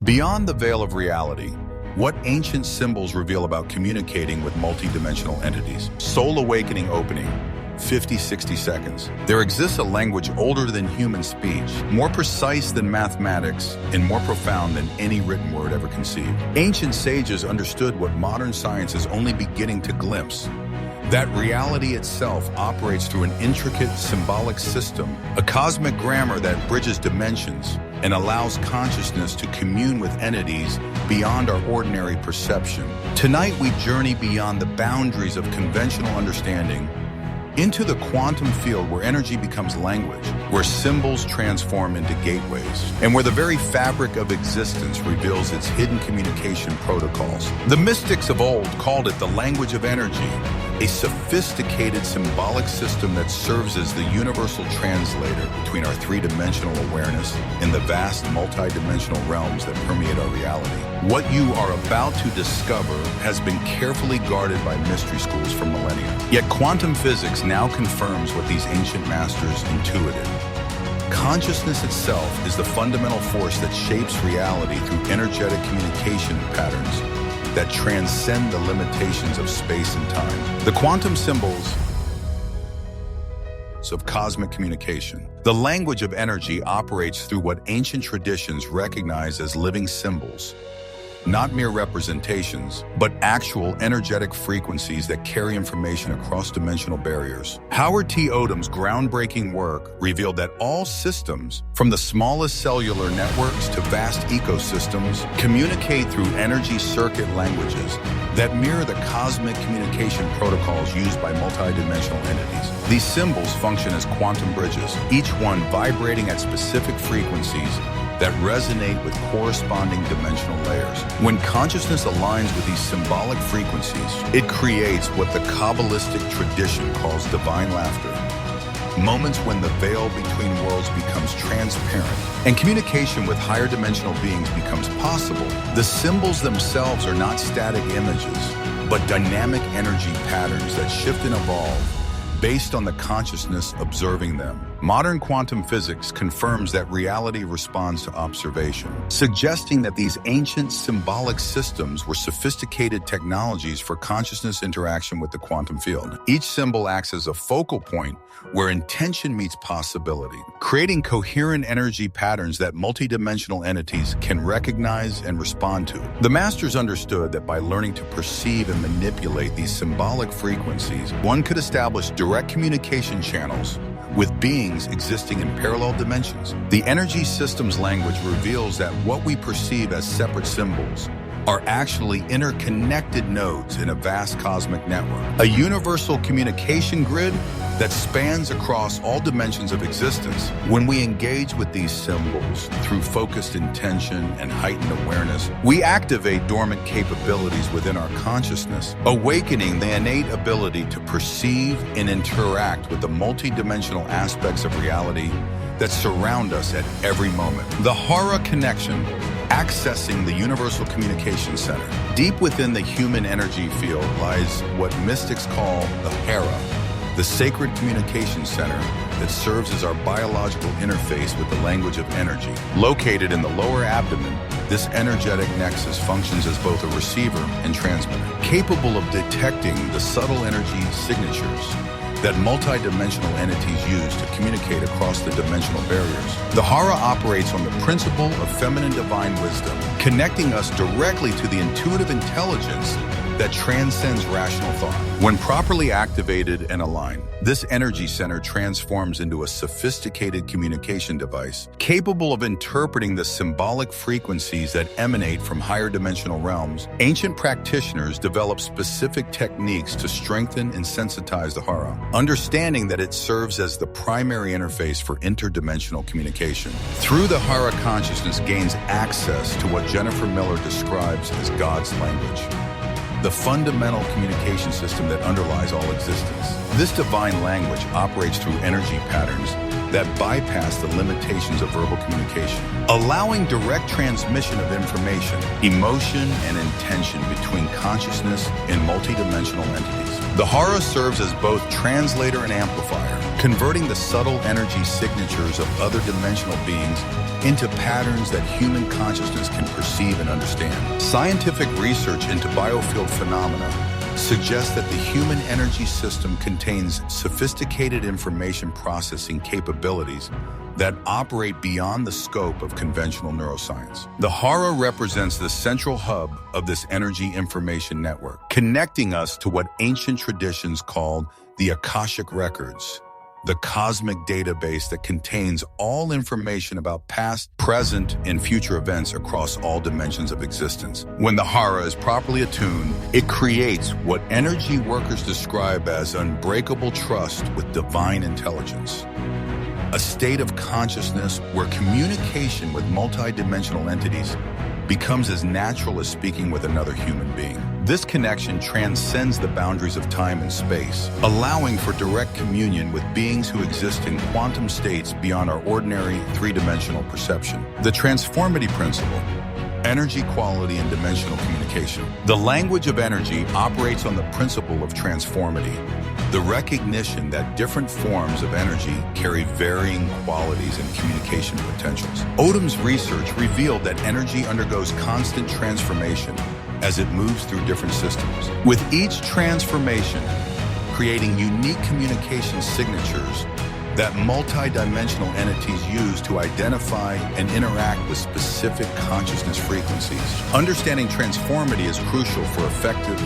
Beyond the veil of reality, what ancient symbols reveal about communicating with multidimensional entities? Soul awakening opening, 50-60 seconds. There exists a language older than human speech, more precise than mathematics, and more profound than any written word ever conceived. Ancient sages understood what modern science is only beginning to glimpse. That reality itself operates through an intricate symbolic system, a cosmic grammar that bridges dimensions and allows consciousness to commune with entities beyond our ordinary perception. Tonight, we journey beyond the boundaries of conventional understanding into the quantum field where energy becomes language, where symbols transform into gateways, and where the very fabric of existence reveals its hidden communication protocols. The mystics of old called it the language of energy, a sophisticated symbolic system that serves as the universal translator between our three-dimensional awareness and the vast multi-dimensional realms that permeate our reality. What you are about to discover has been carefully guarded by mystery schools for millennia. Yet quantum physics now confirms what these ancient masters intuited. Consciousness itself is the fundamental force that shapes reality through energetic communication patterns that transcend the limitations of space and time. The quantum symbols of cosmic communication. The language of energy operates through what ancient traditions recognize as living symbols, not mere representations, but actual energetic frequencies that carry information across dimensional barriers. Howard T. Odum's groundbreaking work revealed that all systems, from the smallest cellular networks to vast ecosystems, communicate through energy circuit languages that mirror the cosmic communication protocols used by multidimensional entities. These symbols function as quantum bridges, each one vibrating at specific frequencies that resonate with corresponding dimensional layers. When consciousness aligns with these symbolic frequencies, it creates what the Kabbalistic tradition calls divine laughter. Moments when the veil between worlds becomes transparent and communication with higher dimensional beings becomes possible. The symbols themselves are not static images, but dynamic energy patterns that shift and evolve based on the consciousness observing them. Modern quantum physics confirms that reality responds to observation, suggesting that these ancient symbolic systems were sophisticated technologies for consciousness interaction with the quantum field. Each symbol acts as a focal point where intention meets possibility, creating coherent energy patterns that multidimensional entities can recognize and respond to. The masters understood that by learning to perceive and manipulate these symbolic frequencies, one could establish direct communication channels with beings existing in parallel dimensions. The energy systems language reveals that what we perceive as separate symbols are actually interconnected nodes in a vast cosmic network, a universal communication grid that spans across all dimensions of existence. When we engage with these symbols through focused intention and heightened awareness, we activate dormant capabilities within our consciousness, awakening the innate ability to perceive and interact with the multidimensional aspects of reality that surround us at every moment. The Hara connection, accessing the universal communication center. Deep within the human energy field lies what mystics call the Hara, the sacred communication center that serves as our biological interface with the language of energy. Located in the lower abdomen, this energetic nexus functions as both a receiver and transmitter, capable of detecting the subtle energy signatures that multidimensional entities use to communicate across the dimensional barriers. The Hara operates on the principle of feminine divine wisdom, connecting us directly to the intuitive intelligence that transcends rational thought. When properly activated and aligned, this energy center transforms into a sophisticated communication device capable of interpreting the symbolic frequencies that emanate from higher dimensional realms. Ancient practitioners develop specific techniques to strengthen and sensitize the Hara, understanding that it serves as the primary interface for interdimensional communication. Through the Hara, consciousness gains access to what Jennifer Miller describes as God's language, the fundamental communication system that underlies all existence. This divine language operates through energy patterns that bypass the limitations of verbal communication, allowing direct transmission of information, emotion, and intention between consciousness and multidimensional entities. The hara serves as both translator and amplifier, converting the subtle energy signatures of other dimensional beings into patterns that human consciousness can perceive and understand. Scientific research into biofield phenomena suggests that the human energy system contains sophisticated information processing capabilities that operate beyond the scope of conventional neuroscience. The hara represents the central hub of this energy information network, connecting us to what ancient traditions called the Akashic Records, the cosmic database that contains all information about past, present, and future events across all dimensions of existence. When the hara is properly attuned, it creates what energy workers describe as unbreakable trust with divine intelligence, a state of consciousness where communication with multidimensional entities becomes as natural as speaking with another human being. This connection transcends the boundaries of time and space, allowing for direct communion with beings who exist in quantum states beyond our ordinary three-dimensional perception. The transformity principle, energy quality and dimensional communication. The language of energy operates on the principle of transformity, the recognition that different forms of energy carry varying qualities and communication potentials. Odom's research revealed that energy undergoes constant transformation as it moves through different systems, with each transformation creating unique communication signatures that multidimensional entities use to identify and interact with specific consciousness frequencies. Understanding transformity is crucial for effective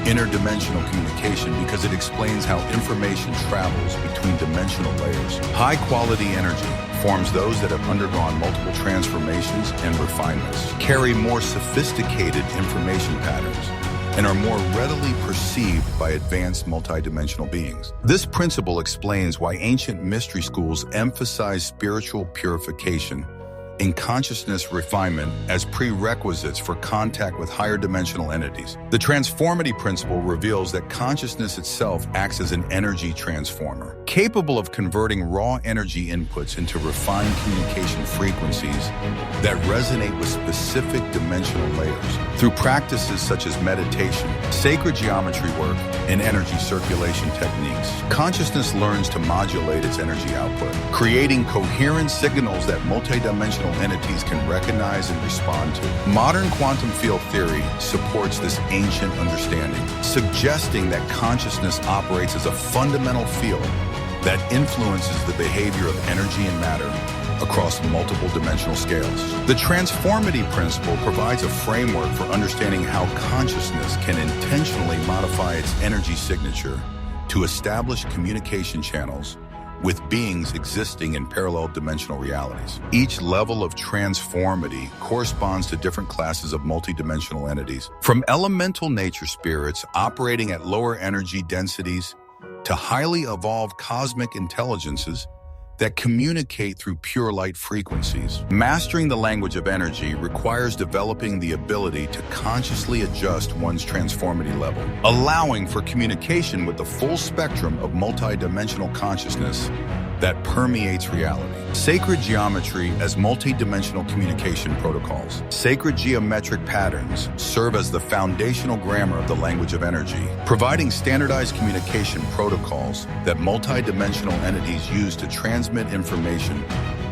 interdimensional communication because it explains how information travels between dimensional layers. High-quality energy forms those that have undergone multiple transformations and refinements, carry more sophisticated information patterns, and are more readily perceived by advanced multidimensional beings. This principle explains why ancient mystery schools emphasize spiritual purification and consciousness refinement as prerequisites for contact with higher dimensional entities. The transformity principle reveals that consciousness itself acts as an energy transformer, capable of converting raw energy inputs into refined communication frequencies that resonate with specific dimensional layers. Through practices such as meditation, sacred geometry work, and energy circulation techniques, consciousness learns to modulate its energy output, creating coherent signals that multidimensional entities can recognize and respond to. Modern quantum field theory supports this ancient understanding, suggesting that consciousness operates as a fundamental field that influences the behavior of energy and matter across multiple dimensional scales. The transformity principle provides a framework for understanding how consciousness can intentionally modify its energy signature to establish communication channels with beings existing in parallel dimensional realities. Each level of transformity corresponds to different classes of multidimensional entities, from elemental nature spirits operating at lower energy densities to highly evolved cosmic intelligences that communicate through pure light frequencies. Mastering the language of energy requires developing the ability to consciously adjust one's transformity level, allowing for communication with the full spectrum of multidimensional consciousness that permeates reality. Sacred geometry as multidimensional communication protocols. Sacred geometric patterns serve as the foundational grammar of the language of energy, providing standardized communication protocols that multidimensional entities use to transmit information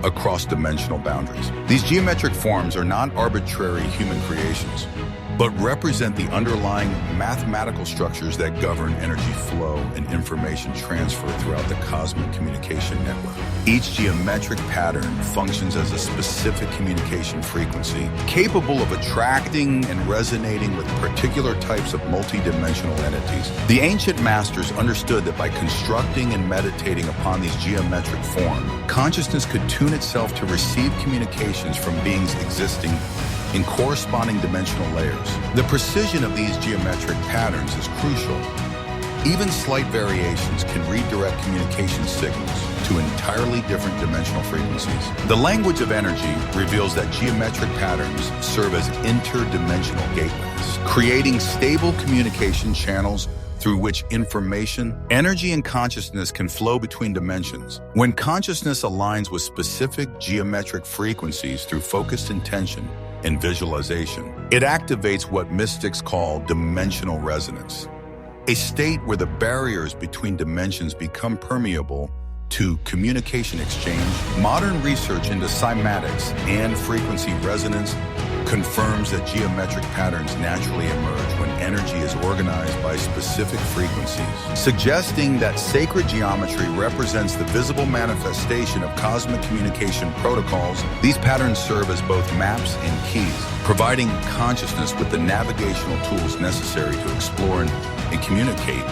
across dimensional boundaries. These geometric forms are not arbitrary human creations, but represent the underlying mathematical structures that govern energy flow and information transfer throughout the cosmic communication network. Each geometric pattern functions as a specific communication frequency, capable of attracting and resonating with particular types of multidimensional entities. The ancient masters understood that by constructing and meditating upon these geometric forms, consciousness could tune itself to receive communications from beings existing in corresponding dimensional layers. The precision of these geometric patterns is crucial. Even slight variations can redirect communication signals to entirely different dimensional frequencies. The language of energy reveals that geometric patterns serve as interdimensional gateways, creating stable communication channels through which information, energy, and consciousness can flow between dimensions. When consciousness aligns with specific geometric frequencies through focused intention and visualization, it activates what mystics call dimensional resonance, a state where the barriers between dimensions become permeable to communication exchange. Modern research into cymatics and frequency resonance confirms that geometric patterns naturally emerge when energy is organized by specific frequencies, suggesting that sacred geometry represents the visible manifestation of cosmic communication protocols. These patterns serve as both maps and keys, providing consciousness with the navigational tools necessary to explore and communicate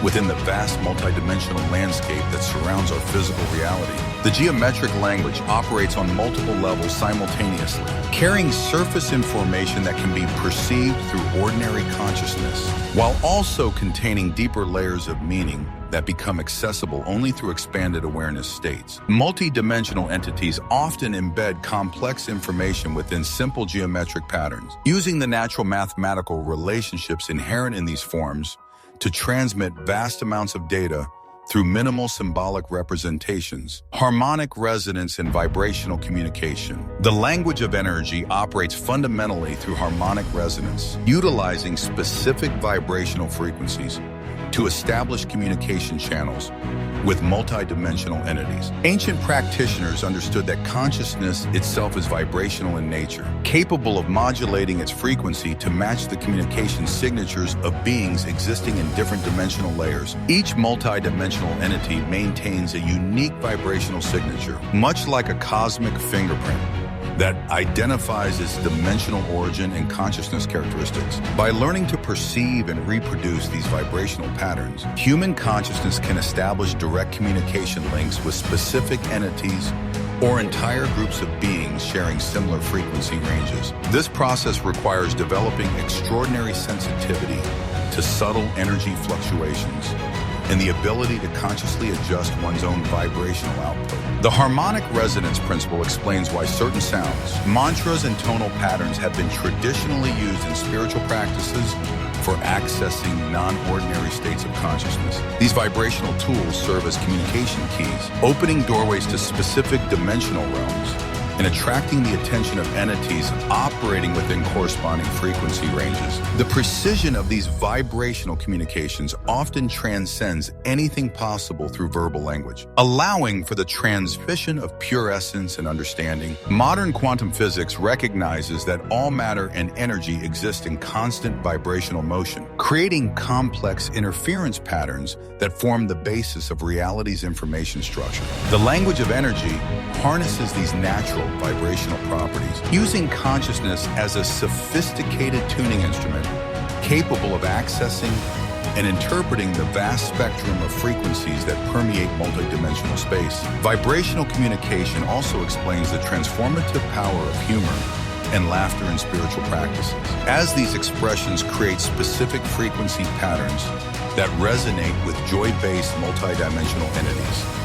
within the vast multidimensional landscape that surrounds our physical reality. The geometric language operates on multiple levels simultaneously, carrying surface information that can be perceived through ordinary consciousness, while also containing deeper layers of meaning that become accessible only through expanded awareness states. Multidimensional entities often embed complex information within simple geometric patterns, using the natural mathematical relationships inherent in these forms to transmit vast amounts of data through minimal symbolic representations. Harmonic resonance and vibrational communication. The language of energy operates fundamentally through harmonic resonance, utilizing specific vibrational frequencies to establish communication channels with multidimensional entities. Ancient practitioners understood that consciousness itself is vibrational in nature, capable of modulating its frequency to match the communication signatures of beings existing in different dimensional layers. Each multidimensional entity maintains a unique vibrational signature, much like a cosmic fingerprint that identifies its dimensional origin and consciousness characteristics. By learning to perceive and reproduce these vibrational patterns, human consciousness can establish direct communication links with specific entities or entire groups of beings sharing similar frequency ranges. This process requires developing extraordinary sensitivity to subtle energy fluctuations and the ability to consciously adjust one's own vibrational output. The harmonic resonance principle explains why certain sounds, mantras, and tonal patterns have been traditionally used in spiritual practices for accessing non-ordinary states of consciousness. These vibrational tools serve as communication keys, opening doorways to specific dimensional realms and attracting the attention of entities operating within corresponding frequency ranges. The precision of these vibrational communications often transcends anything possible through verbal language, allowing for the transmission of pure essence and understanding. Modern quantum physics recognizes that all matter and energy exist in constant vibrational motion, creating complex interference patterns that form the basis of reality's information structure. The language of energy harnesses these natural vibrational properties, using consciousness as a sophisticated tuning instrument capable of accessing and interpreting the vast spectrum of frequencies that permeate multidimensional space. Vibrational communication also explains the transformative power of humor and laughter in spiritual practices, as these expressions create specific frequency patterns that resonate with joy-based multidimensional entities.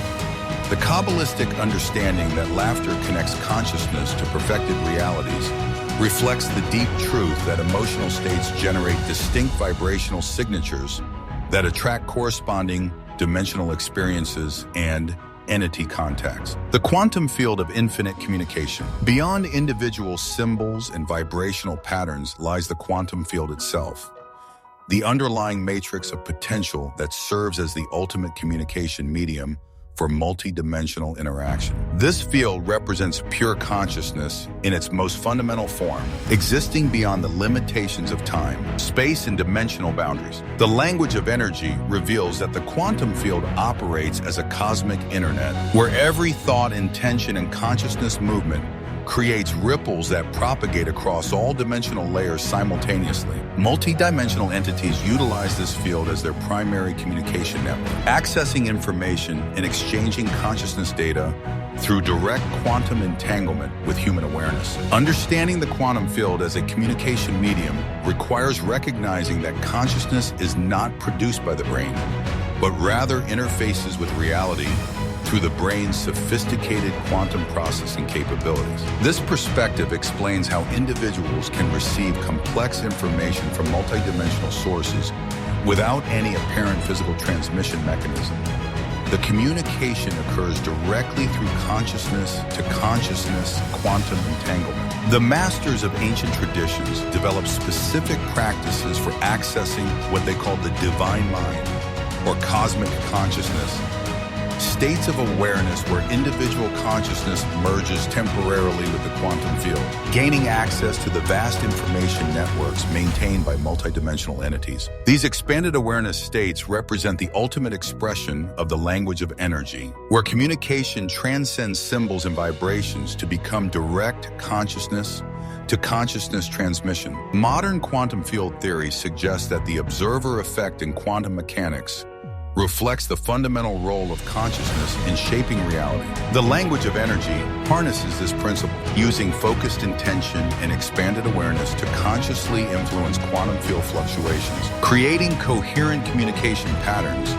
The Kabbalistic understanding that laughter connects consciousness to perfected realities reflects the deep truth that emotional states generate distinct vibrational signatures that attract corresponding dimensional experiences and entity contacts. The quantum field of infinite communication. Beyond individual symbols and vibrational patterns lies the quantum field itself, the underlying matrix of potential that serves as the ultimate communication medium for multidimensional interaction. This field represents pure consciousness in its most fundamental form, existing beyond the limitations of time, space, and dimensional boundaries. The language of energy reveals that the quantum field operates as a cosmic internet, where every thought, intention, and consciousness movement creates ripples that propagate across all dimensional layers simultaneously. Multidimensional entities utilize this field as their primary communication network, accessing information and exchanging consciousness data through direct quantum entanglement with human awareness. Understanding the quantum field as a communication medium requires recognizing that consciousness is not produced by the brain, but rather interfaces with reality through the brain's sophisticated quantum processing capabilities. This perspective explains how individuals can receive complex information from multidimensional sources without any apparent physical transmission mechanism. the communication occurs directly through consciousness to consciousness quantum entanglement. The masters of ancient traditions developed specific practices for accessing what they called the divine mind, or cosmic consciousness, states of awareness where individual consciousness merges temporarily with the quantum field, gaining access to the vast information networks maintained by multidimensional entities. These expanded awareness states represent the ultimate expression of the language of energy, where communication transcends symbols and vibrations to become direct consciousness to consciousness transmission. Modern quantum field theory suggests that the observer effect in quantum mechanics reflects the fundamental role of consciousness in shaping reality. The language of energy harnesses this principle, using focused intention and expanded awareness to consciously influence quantum field fluctuations, creating coherent communication patterns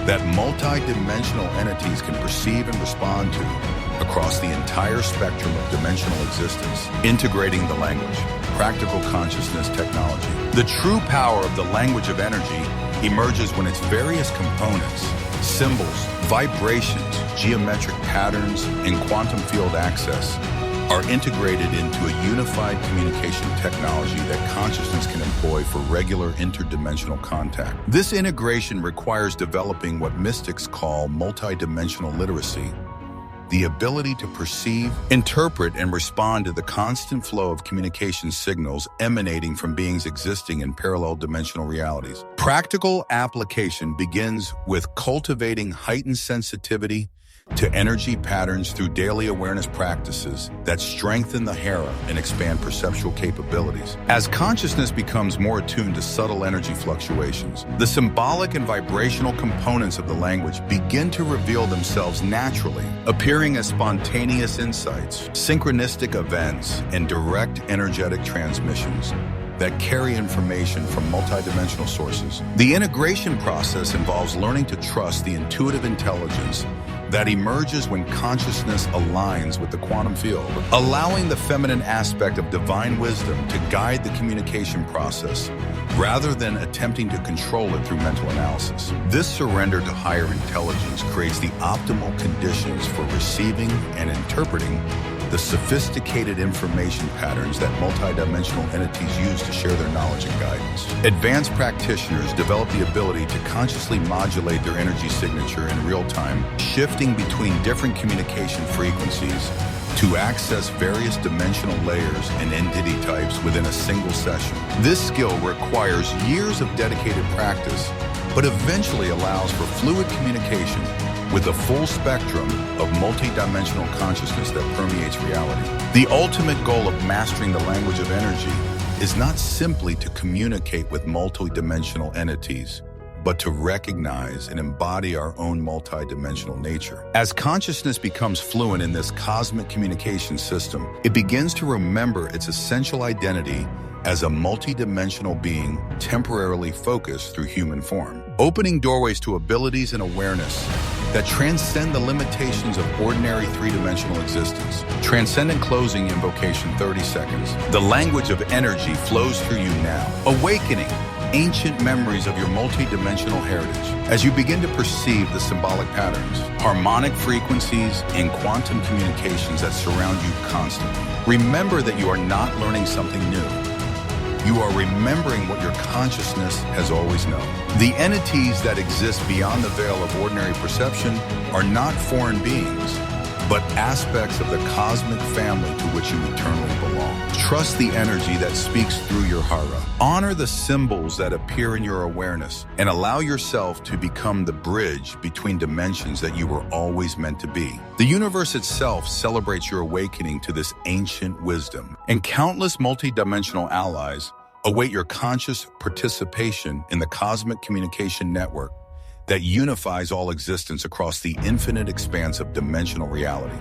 that multidimensional entities can perceive and respond to across the entire spectrum of dimensional existence, integrating the language, practical consciousness technology. The true power of the language of energy emerges when its various components, symbols, vibrations, geometric patterns, and quantum field access are integrated into a unified communication technology that consciousness can employ for regular interdimensional contact. This integration requires developing what mystics call multidimensional literacy, the ability to perceive, interpret, and respond to the constant flow of communication signals emanating from beings existing in parallel dimensional realities. Practical application begins with cultivating heightened sensitivity to energy patterns through daily awareness practices that strengthen the hera and expand perceptual capabilities. As consciousness becomes more attuned to subtle energy fluctuations, the symbolic and vibrational components of the language begin to reveal themselves naturally, appearing as spontaneous insights, synchronistic events, and direct energetic transmissions that carry information from multidimensional sources. The integration process involves learning to trust the intuitive intelligence that emerges when consciousness aligns with the quantum field, allowing the feminine aspect of divine wisdom to guide the communication process rather than attempting to control it through mental analysis. This surrender to higher intelligence creates the optimal conditions for receiving and interpreting the sophisticated information patterns that multidimensional entities use to share their knowledge and guidance. Advanced practitioners develop the ability to consciously modulate their energy signature in real time, shifting between different communication frequencies to access various dimensional layers and entity types within a single session. This skill requires years of dedicated practice, but eventually allows for fluid communication with a full spectrum of multidimensional consciousness that permeates reality. The ultimate goal of mastering the language of energy is not simply to communicate with multidimensional entities, but to recognize and embody our own multidimensional nature. As consciousness becomes fluent in this cosmic communication system, it begins to remember its essential identity as a multidimensional being temporarily focused through human form, opening doorways to abilities and awareness that transcend the limitations of ordinary three-dimensional existence. Transcendent closing invocation 30 seconds. The language of energy flows through you now, awakening ancient memories of your multidimensional heritage. As you begin to perceive the symbolic patterns, harmonic frequencies, and quantum communications that surround you constantly, remember that you are not learning something new. You are remembering what your consciousness has always known. The entities that exist beyond the veil of ordinary perception are not foreign beings, but aspects of the cosmic family to which you eternally belong. Trust the energy that speaks through your hara. Honor the symbols that appear in your awareness, and allow yourself to become the bridge between dimensions that you were always meant to be. The universe itself celebrates your awakening to this ancient wisdom, and countless multidimensional allies await your conscious participation in the cosmic communication network that unifies all existence across the infinite expanse of dimensional reality.